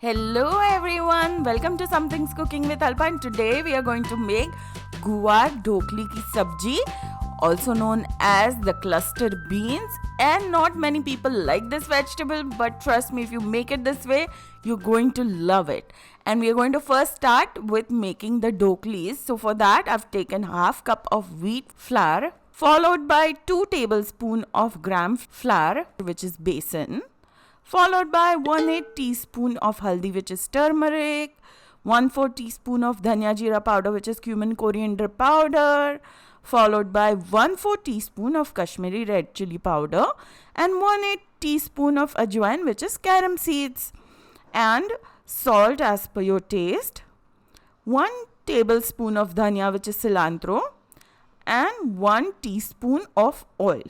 Hello everyone, welcome to Something's Cooking with Alpa, and today we are going to make Guvar Dhokli ki sabji, also known as the cluster beans. And not many people like this vegetable, but trust me, if you make it this way, you're going to love it. And we are going to first start with making the dhoklis. So for that, I've taken half cup of wheat flour, followed by 2 tablespoons of gram flour, which is besan, followed by 1/8 teaspoon of haldi, which is turmeric, 1/4 teaspoon of dhania jeera powder, which is cumin coriander powder, followed by 1/4 teaspoon of Kashmiri red chili powder, and 1/8 teaspoon of ajwain, which is carom seeds, and salt as per your taste, 1 tablespoon of dhania, which is cilantro, and 1 teaspoon of oil.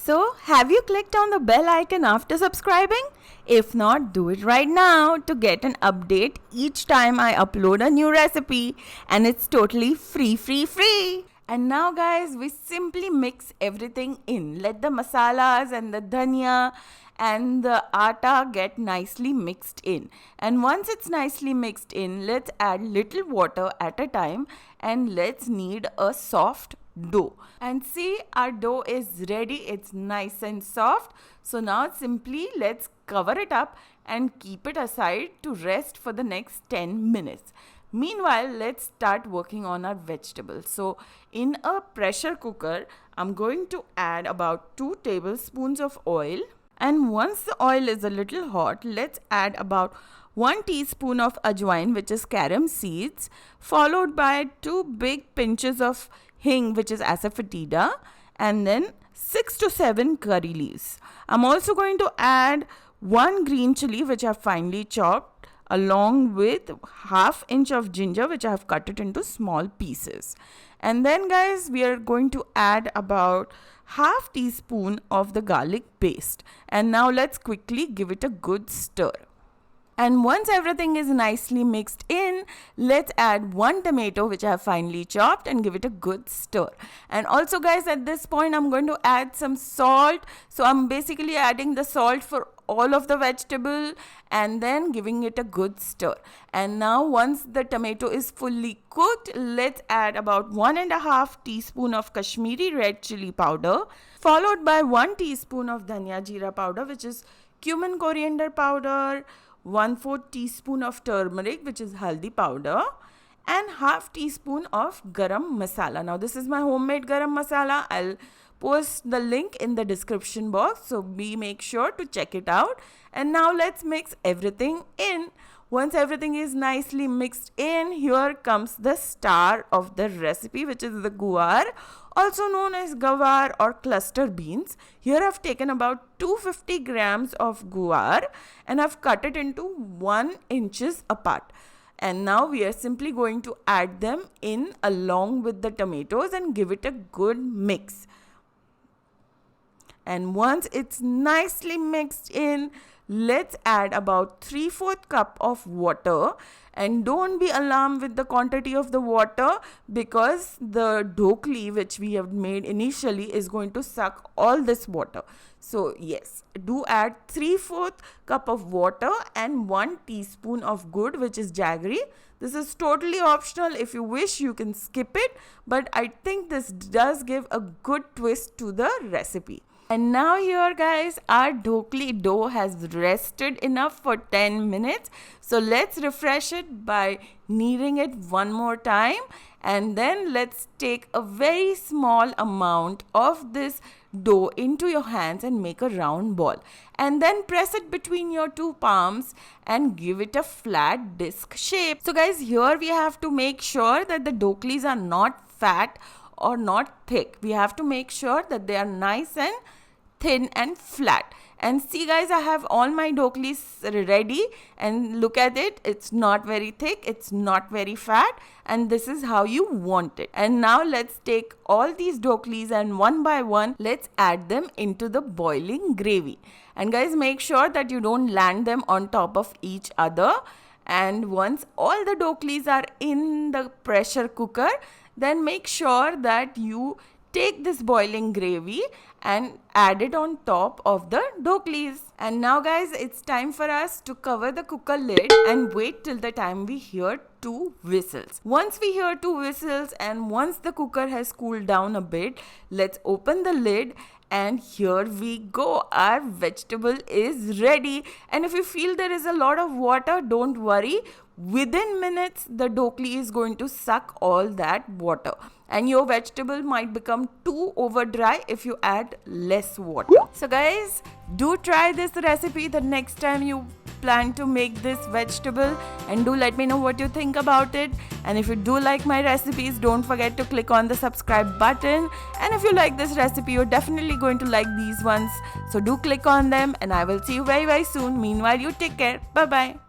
So, have you clicked on the bell icon after subscribing? If not, do it right now to get an update each time I upload a new recipe, and it's totally free. And now guys, we simply mix everything in. Let the masalas and the dhania and the atta get nicely mixed in. And once it's nicely mixed in, let's add little water at a time and let's knead a soft dough. And see, our dough is ready. It's nice and soft. So now simply let's cover it up and keep it aside to rest for the next 10 minutes. Meanwhile, let's start working on our vegetables. So in a pressure cooker, I'm going to add about 2 tablespoons of oil. And once the oil is a little hot, let's add about 1 teaspoon of ajwain, which is carom seeds, followed by 2 big pinches of hing, which is asafoetida, and then 6 to 7 curry leaves. I'm also going to add 1 green chili, which I've finely chopped, along with ½ inch of ginger, which I have cut it into small pieces. And then guys, we are going to add about ½ teaspoon of the garlic paste. And now let's quickly give it a good stir. And once everything is nicely mixed in, let's add 1 tomato, which I have finely chopped, and give it a good stir. And also guys, at this point I'm going to add some salt. So I'm basically adding the salt for all of the vegetable and then giving it a good stir. And now once the tomato is fully cooked, let's add about 1.5 teaspoon of Kashmiri red chili powder, followed by 1 teaspoon of dhania jeera powder, which is cumin coriander powder, 1/4 teaspoon of turmeric, which is haldi powder, and ½ teaspoon of garam masala. Now this is my homemade garam masala. I'll post the link in the description box, so make sure to check it out. And now let's mix everything in. Once everything is nicely mixed in, here comes the star of the recipe, which is the guvar, also known as gavar or cluster beans. Here I've taken about 250 grams of guvar and I've cut it into 1 inches apart. And now we are simply going to add them in along with the tomatoes and give it a good mix. And once it's nicely mixed in, let's add about 3/4 cup of water. And don't be alarmed with the quantity of the water, because the dhokli which we have made initially is going to suck all this water. So yes, do add 3/4 cup of water and 1 teaspoon of gur, which is jaggery. This is totally optional. If you wish, you can skip it, but I think this does give a good twist to the recipe. And now here guys, our dhokli dough has rested enough for 10 minutes. So let's refresh it by kneading it one more time. And then let's take a very small amount of this dough into your hands and make a round ball. And then press it between your 2 palms and give it a flat disc shape. So guys, here we have to make sure that the dhoklis are not fat or not thick. We have to make sure that they are nice and thin and flat. And see guys, I have all my dhoklis ready, and look at it. It's not very thick, it's not very fat, and this is how you want it. And now let's take all these dhoklis and one by one let's add them into the boiling gravy. And guys, make sure that you don't land them on top of each other. And once all the dhoklis are in the pressure cooker, then make sure that you take this boiling gravy and add it on top of the dhoklis. And now guys, it's time for us to cover the cooker lid and wait till the time we hear 2 whistles. Once we hear 2 whistles and once the cooker has cooled down a bit, let's open the lid. And here we go, our vegetable is ready. And if you feel there is a lot of water, don't worry. Within minutes, the dhokli is going to suck all that water. And your vegetable might become too over dry if you add less water. So guys, do try this recipe the next time you plan to make this vegetable, and do let me know what you think about it. And if you do like my recipes, don't forget to click on the subscribe button. And if you like this recipe, you're definitely going to like these ones, so do click on them, and I will see you very soon. Meanwhile, you take care. Bye bye.